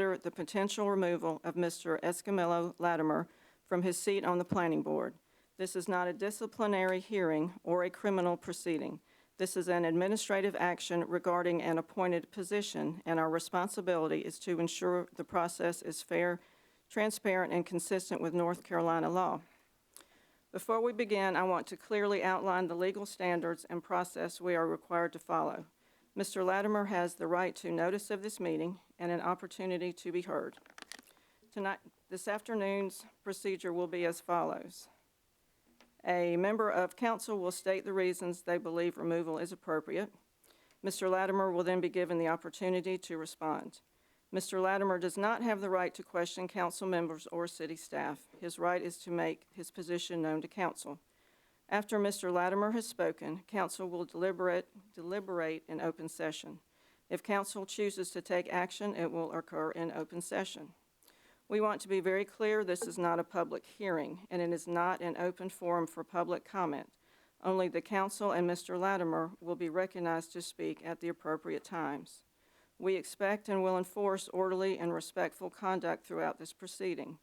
the potential removal of Mr. Escamillo Latimer from his seat on the planning board. This is not a disciplinary hearing or a criminal proceeding. This is an administrative action regarding an appointed position, and our responsibility is to ensure the process is fair, transparent, and consistent with North Carolina law. Before we begin, I want to clearly outline the legal standards and process we are required to follow. Mr. Latimer has the right to notice of this meeting and an opportunity to be heard. This afternoon's procedure will be as follows. A member of council will state the reasons they believe removal is appropriate. Mr. Latimer will then be given the opportunity to respond. Mr. Latimer does not have the right to question council members or city staff. His right is to make his position known to council. After Mr. Latimer has spoken, council will deliberate in open session. If council chooses to take action, it will occur in open session. We want to be very clear, this is not a public hearing, and it is not an open forum for public comment. Only the council and Mr. Latimer will be recognized to speak at the appropriate times. We expect and will enforce orderly and respectful conduct throughout this proceeding.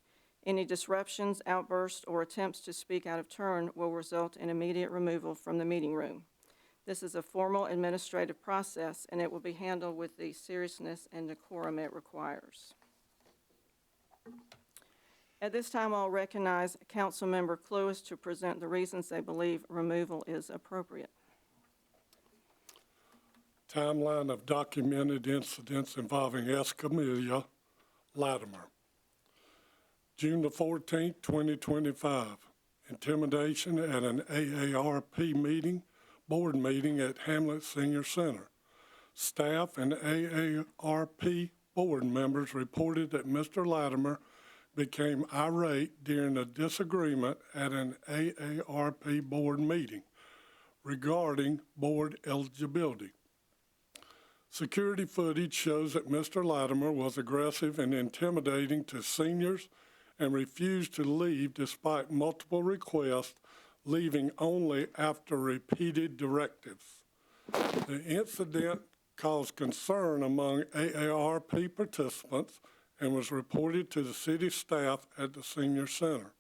Any disruptions, outbursts, or attempts to speak out of turn will result in immediate removal from the meeting room. This is a formal administrative process, and it will be handled with the seriousness and decorum it requires. At this time, I'll recognize Councilmember Cluis to present the reasons they believe removal is appropriate. Timeline of documented incidents involving Escamillo Latimer. June the 14th, 2025, intimidation at an AARP board meeting at Hamlet Senior Center. Staff and AARP board members reported that Mr. Latimer became irate during a disagreement at an AARP board meeting regarding board eligibility. Security footage shows that Mr. Latimer was aggressive and intimidating to seniors and refused to leave despite multiple requests, leaving only after repeated directives. The incident caused concern among AARP participants and was reported to the city staff at the senior center.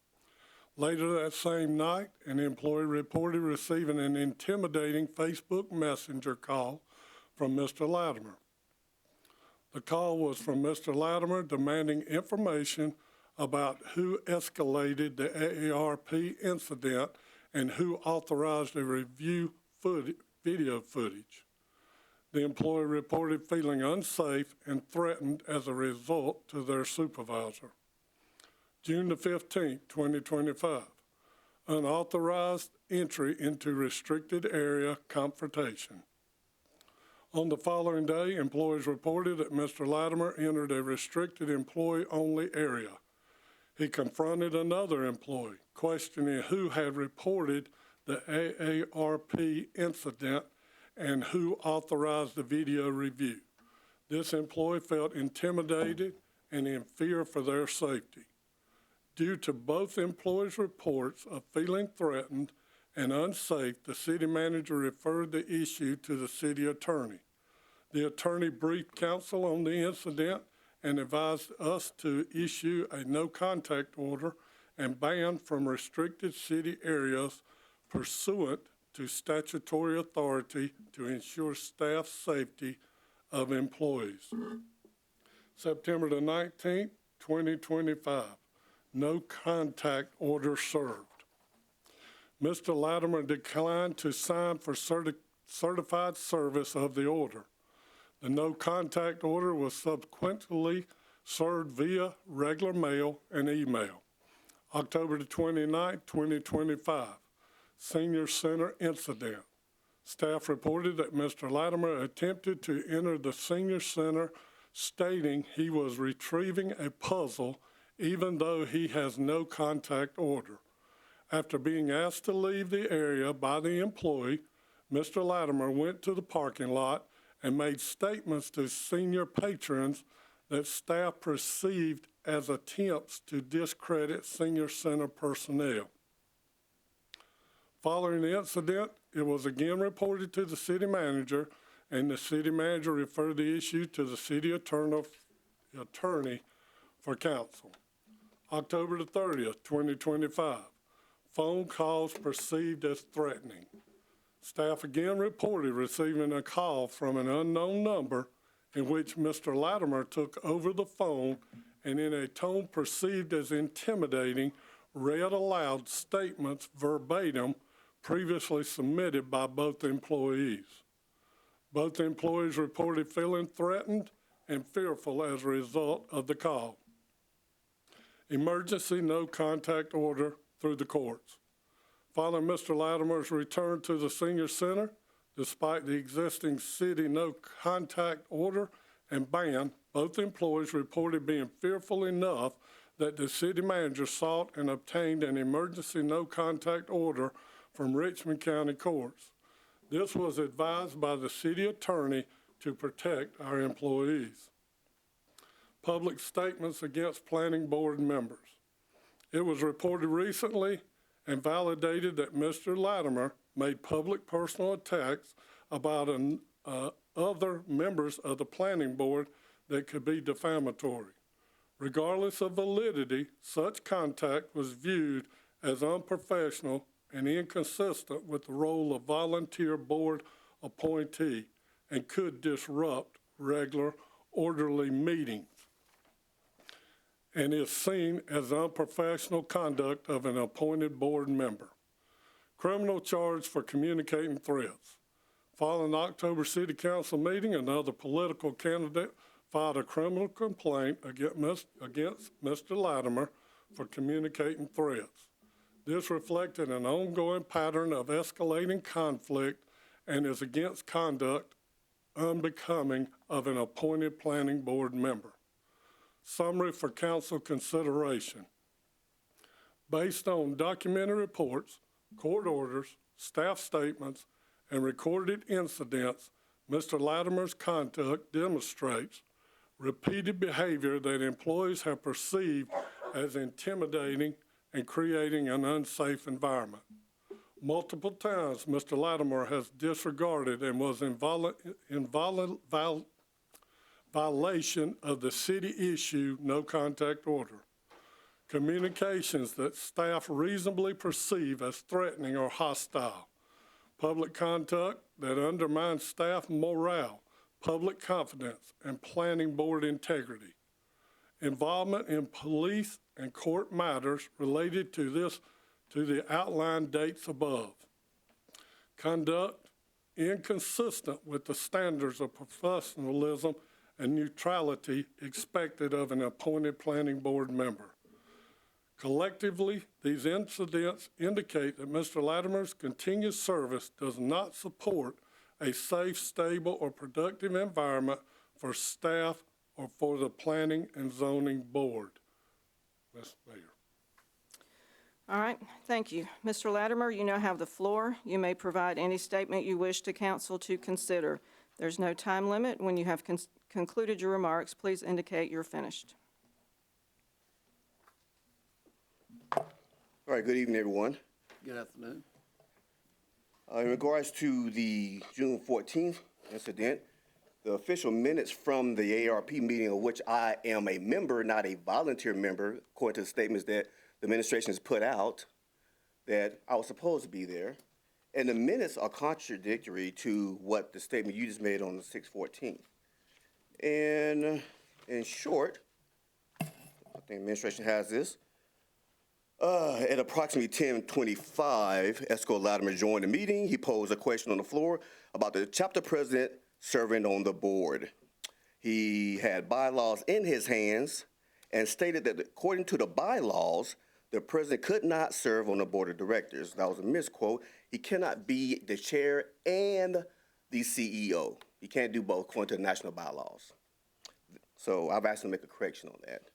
Later that same night, an employee reported receiving an intimidating Facebook Messenger call from Mr. Latimer. The call was from Mr. Latimer demanding information about who escalated the AARP incident and who authorized the video footage. The employee reported feeling unsafe and threatened as a result to their supervisor. June the 15th, 2025, unauthorized entry into restricted area confrontation. On the following day, employees reported that Mr. Latimer entered a restricted employee-only area. He confronted another employee, questioning who had reported the AARP incident and who authorized the video review. This employee felt intimidated and in fear for their safety. Due to both employees' reports of feeling threatened and unsafe, the city manager referred the issue to the city attorney. The attorney briefed council on the incident and advised us to issue a no-contact order and ban from restricted city areas pursuant to statutory authority to ensure staff safety of employees. September the 19th, 2025, no contact order served. Mr. Latimer declined to sign for certified service of the order. The no contact order was subsequently served via regular mail and email. October the 29th, 2025, Senior Center incident. Staff reported that Mr. Latimer attempted to enter the Senior Center stating he was retrieving a puzzle even though he has no contact order. After being asked to leave the area by the employee, Mr. Latimer went to the parking lot and made statements to senior patrons that staff perceived as attempts to discredit Senior Center personnel. Following the incident, it was again reported to the city manager, and the city manager referred the issue to the city attorney attorney for council. October the 30th, 2025, phone calls perceived as threatening. Staff again reported receiving a call from an unknown number in which Mr. Latimer took over the phone and in a tone perceived as intimidating, read aloud statements verbatim previously submitted by both employees. Both employees reported feeling threatened and fearful as a result of the call. Emergency no contact order through the courts. Following Mr. Latimer's return to the senior center, despite the existing city no contact order and ban, both employees reported being fearful enough that the city manager sought and obtained an emergency no contact order from Richmond County courts. This was advised by the city attorney to protect our employees. Public statements against planning board members. It was reported recently and validated that Mr. Latimer made public personal attacks about other members of the planning board that could be defamatory. Regardless of validity, such contact was viewed as unprofessional and inconsistent with the role of volunteer board appointee and could disrupt regular orderly meetings and is seen as unprofessional conduct of an appointed board member. Criminal charge for communicating threats. Following the October City Council meeting, another political candidate filed a criminal complaint against Mr. Latimer for communicating threats. This reflected an ongoing pattern of escalating conflict and is against conduct unbecoming of an appointed planning board member. Summary for council consideration. Based on documented reports, court orders, staff statements, and recorded incidents, Mr. Latimer's conduct demonstrates repeated behavior that employees have perceived as intimidating and creating an unsafe environment. Multiple times, Mr. Latimer has disregarded and was in violation of the city issue no contact order. Communications that staff reasonably perceive as threatening or hostile. Public conduct that undermines staff morale, public confidence, and planning board integrity. Involvement in police and court matters related to the outlined dates above. Conduct inconsistent with the standards of professionalism and neutrality expected of an appointed planning board member. Collectively, these incidents indicate that Mr. Latimer's continued service does not support a safe, stable, or productive environment for staff or for the Planning and Zoning Board. Ms. Mayor. All right, thank you. Mr. Latimer, you now have the floor. You may provide any statement you wish to council to consider. There's no time limit. When you have concluded your remarks, please indicate you're finished. All right, good evening, everyone. Good afternoon. In regards to the June 14th incident, the official minutes from the ARP meeting, of which I am a member, not a volunteer member, according to the statements that the administration has put out, that I was supposed to be there. And the minutes are contradictory to what the statement you just made on the 6/14. And in short, I think the administration has this. At approximately 10:25, Esco Latimer joined the meeting. He posed a question on the floor about the chapter president serving on the board. He had bylaws in his hands and stated that according to the bylaws, the president could not serve on the board of directors. That was a misquote. He cannot be the chair and the CEO. He can't do both according to the national bylaws. So I've asked him to make a correction on that.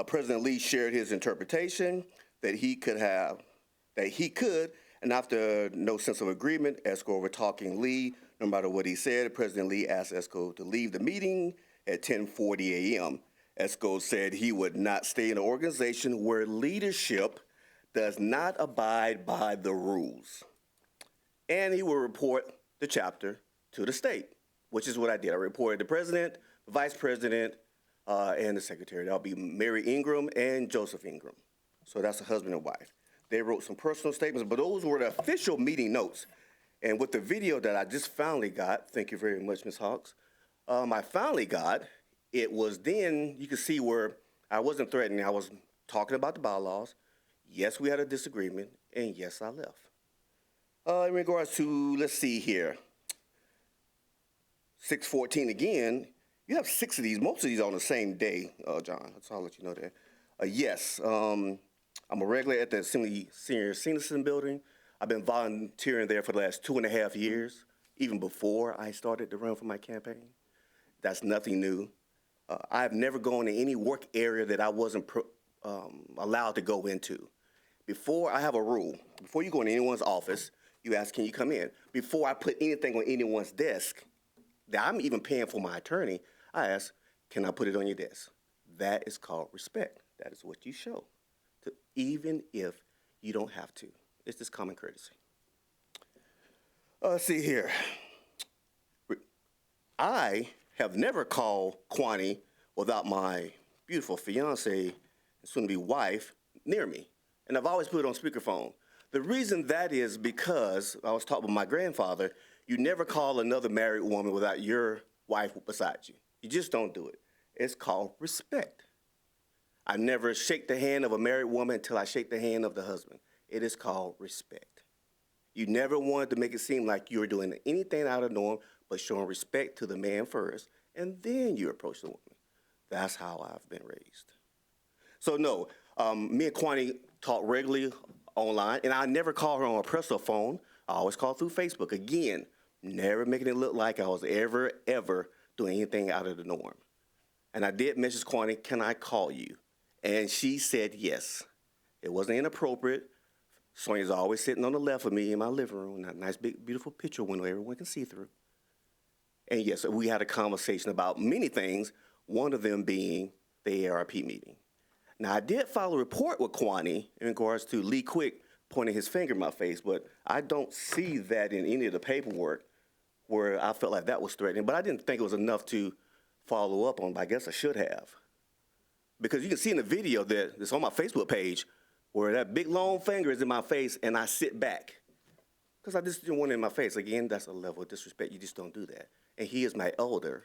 President Lee shared his interpretation that he could, and after no sense of agreement, Esco over talking Lee, no matter what he said, President Lee asked Esco to leave the meeting at 10:40 a.m. Esco said he would not stay in an organization where leadership does not abide by the rules. And he will report the chapter to the state, which is what I did. I reported the president, the vice president, and the secretary. That'll be Mary Ingram and Joseph Ingram. So that's a husband and wife. They wrote some personal statements, but those were the official meeting notes. And with the video that I just finally got, thank you very much, Ms. Hawks, I finally got, it was then, you could see where I wasn't threatening, I was talking about the bylaws. Yes, we had a disagreement, and yes, I left. In regards to, let's see here, 614 again, you have 6 of these, most of these on the same day, John, so I'll let you know that. Yes, I'm a regular at the Assembly Senior Citizen Building. I've been volunteering there for the last 2.5 years, even before I started to run for my campaign. That's nothing new. I've never gone to any work area that I wasn't allowed to go into. Before, I have a rule. Before you go in anyone's office, you ask, can you come in? Before I put anything on anyone's desk that I'm even paying for my attorney, I ask, can I put it on your desk? That is called respect. That is what you show, even if you don't have to. It's just common courtesy. Let's see here. I have never called Kwani without my beautiful fiance and soon-to-be wife near me. And I've always put it on speakerphone. The reason that is because I was taught by my grandfather, you never call another married woman without your wife beside you. You just don't do it. It's called respect. I never shake the hand of a married woman until I shake the hand of the husband. It is called respect. You never wanted to make it seem like you were doing anything out of the norm, but showing respect to the man first, and then you approach the woman. That's how I've been raised. So no, me and Kwani talk regularly online, and I never call her on a personal phone. I always call through Facebook. Again, never making it look like I was ever doing anything out of the norm. And I did message Kwani, can I call you? And she said yes. It wasn't inappropriate. Sonia's always sitting on the left of me in my living room, that nice, big, beautiful picture window everyone can see through. And yes, we had a conversation about many things, one of them being the ARP meeting. Now, I did file a report with Kwani in regards to Lee Quick pointing his finger in my face, but I don't see that in any of the paperwork where I felt like that was threatening, but I didn't think it was enough to follow up on, but I guess I should have. Because you can see in the video that's on my Facebook page where that big long finger is in my face and I sit back. Because I just didn't want it in my face. Again, that's a level of disrespect. You just don't do that. And he is my elder,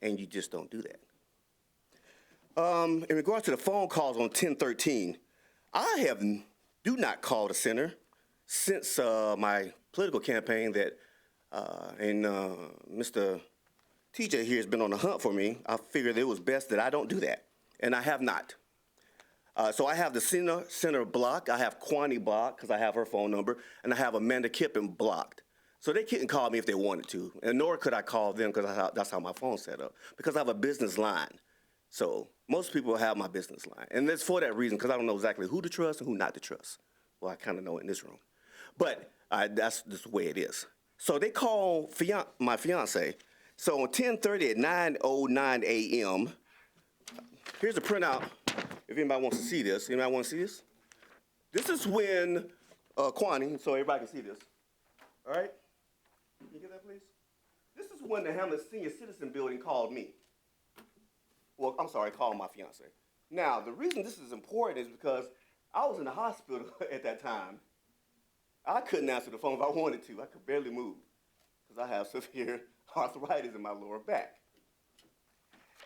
and you just don't do that. In regards to the phone calls on 1013, I do not call the center since my political campaign that, and Mr. TJ here has been on the hunt for me. I figured it was best that I don't do that, and I have not. So I have the center blocked. I have Kwani blocked because I have her phone number, and I have Amanda Kippen blocked. So they couldn't call me if they wanted to, and nor could I call them because that's how my phone's set up, because I have a business line. So most people have my business line, and it's for that reason, because I don't know exactly who to trust and who not to trust. Well, I kind of know it in this room. But that's just the way it is. So they call my fiance. So on 10:30 at 9:09 a.m., here's a printout. If anybody wants to see this, anybody want to see this? This is when Kwani, so everybody can see this. All right? Can you get that, please? This is when the Hamlet Senior Citizen Building called me. Well, I'm sorry, called my fiance. Now, the reason this is important is because I was in the hospital at that time. I couldn't answer the phone if I wanted to. I could barely move because I have severe arthritis in my lower back.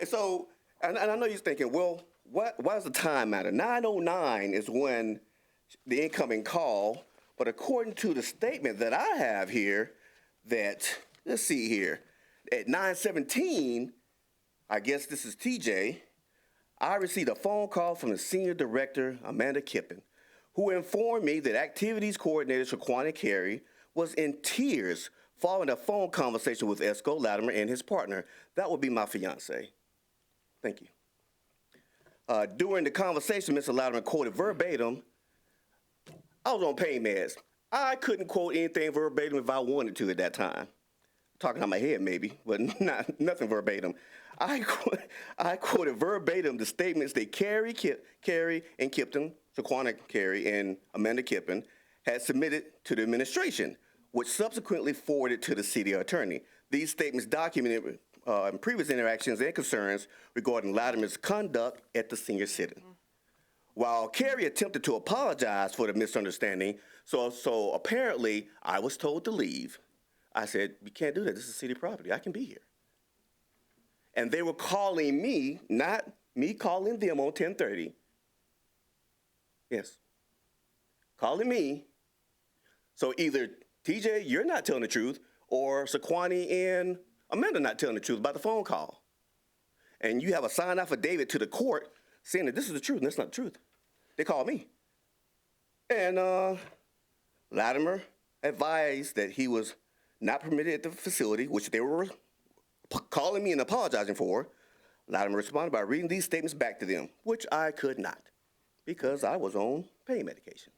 And so, and I know you're thinking, well, why does the time matter? 9:09 is when the incoming call, but according to the statement that I have here, that, let's see here, at 9:17, I guess this is TJ, I received a phone call from the Senior Director, Amanda Kippen, who informed me that Activities Coordinator Shaquana Carey was in tears following a phone conversation with Esco Latimer and his partner. That would be my fiance. Thank you. During the conversation, Mr. Latimer quoted verbatim, I was on pain meds. I couldn't quote anything verbatim if I wanted to at that time. Talking out my head maybe, but nothing verbatim. I quoted verbatim the statements that Carey and Kippen, Shaquana Carey and Amanda Kippen, had submitted to the administration, which subsequently forwarded to the city attorney. These statements documented and previous interactions and concerns regarding Latimer's conduct at the senior citizen. While Carrie attempted to apologize for the misunderstanding, so apparently I was told to leave. I said, "You can't do that. This is city property. I can be here." And they were calling me, not me calling them on 10:30. Yes. Calling me. So either TJ, you're not telling the truth, or Saquani and Amanda not telling the truth about the phone call. And you have a signed affidavit to the court saying that this is the truth, and that's not the truth. They called me. And Latimer advised that he was not permitted at the facility, which they were calling me and apologizing for. Latimer responded by reading these statements back to them, which I could not because I was on pain medication.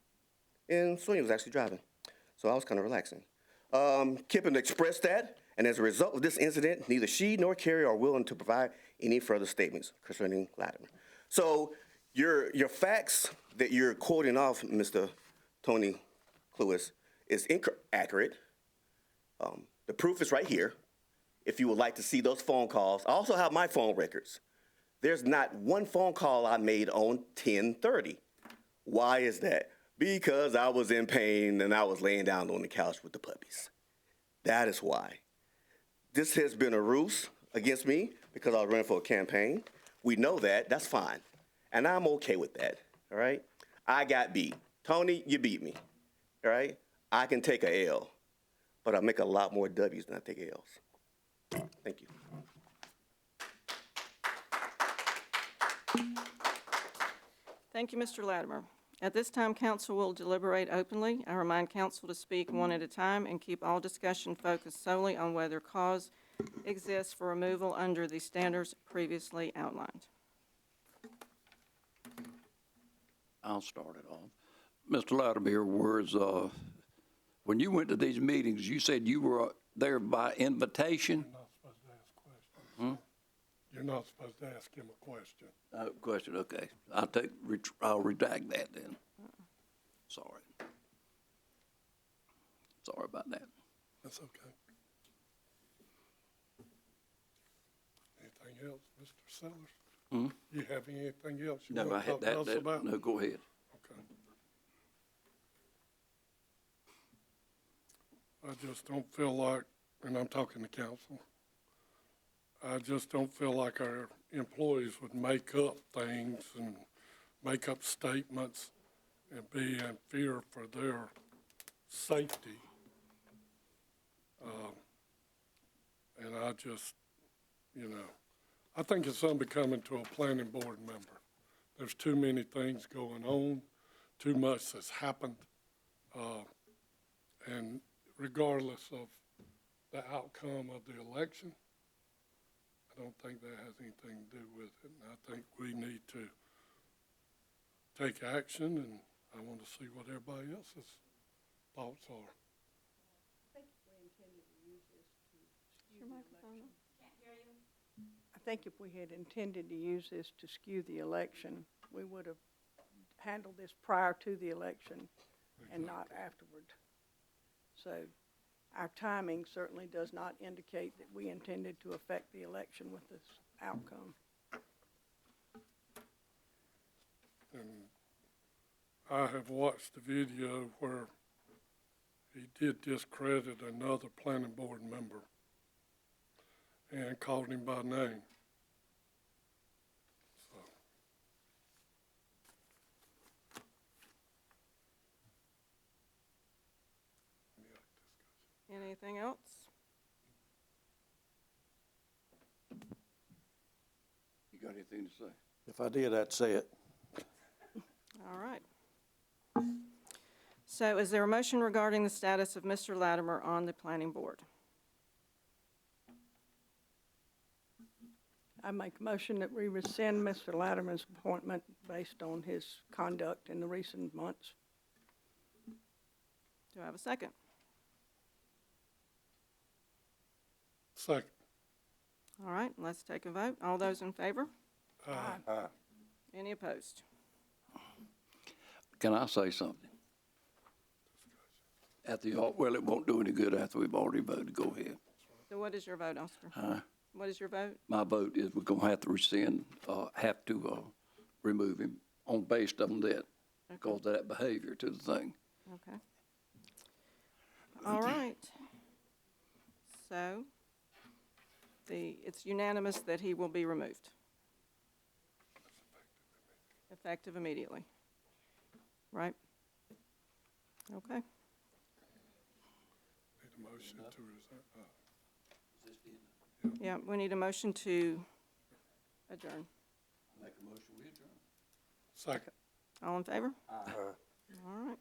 And Sonia was actually driving, so I was kind of relaxing. Kippen expressed that, and as a result of this incident, neither she nor Carrie are willing to provide any further statements concerning Latimer. So your facts that you're quoting off, Mr. Tony Cluis, is inaccurate. The proof is right here. If you would like to see those phone calls, I also have my phone records. There's not one phone call I made on 10:30. Why is that? Because I was in pain and I was laying down on the couch with the puppies. That is why. This has been a ruse against me because I was running for a campaign. We know that. That's fine. And I'm okay with that, all right? I got beat. Tony, you beat me, all right? I can take a L, but I make a lot more W's than I take L's. Thank you. Thank you, Mr. Latimer. At this time, council will deliberate openly. I remind council to speak one at a time and keep all discussion focused solely on whether cause exists for removal under the standards previously outlined. I'll start it off. Mr. Latimer, when you went to these meetings, you said you were there by invitation? You're not supposed to ask questions. You're not supposed to ask him a question. Question, okay. I'll redact that then. Sorry. Sorry about that. That's okay. Anything else, Mr. Sellers? You have anything else you No, I want to had talk to us about? no, go ahead. Okay. I just don't feel like, and I'm talking to council, I just don't feel like our employees would make up things and make up statements and be in fear for their safety. And I just, I think it's unbecoming to a planning board member. There's too many things going on, too much has happened, and regardless of the outcome of the election, I don't think that has anything to do with it. And I think we need to take action, and I want to see what everybody else's thoughts are. I think if we had intended to use this to skew the election, we would have handled this prior to the election and not afterward. So our timing certainly does not indicate that we intended to affect the election with this outcome. And I have watched the video where he did discredit another planning board member and called him by name. So. Anything else? You got anything to say? If I did, I'd say it. All right. So is there a motion regarding the status of Mr. Latimer on the planning board? I make a motion that we rescind Mr. Latimer's appointment based on his conduct in the recent months. Do I have a second? Second. All right, let's take a vote. All those in favor? Aye. Any opposed? Can I say something? Well, it won't do any good after we've already voted. Go ahead. So what is your vote, Oscar? What is your vote? My vote is we're gonna have to rescind, remove him based on that, because of that behavior to the thing. Okay. All right. So, it's unanimous that he will be removed. Effective immediately. Right? Okay. Need a motion to resign. Yeah, we need a motion to adjourn. Make a motion, we adjourn. Second. All in favor? All right.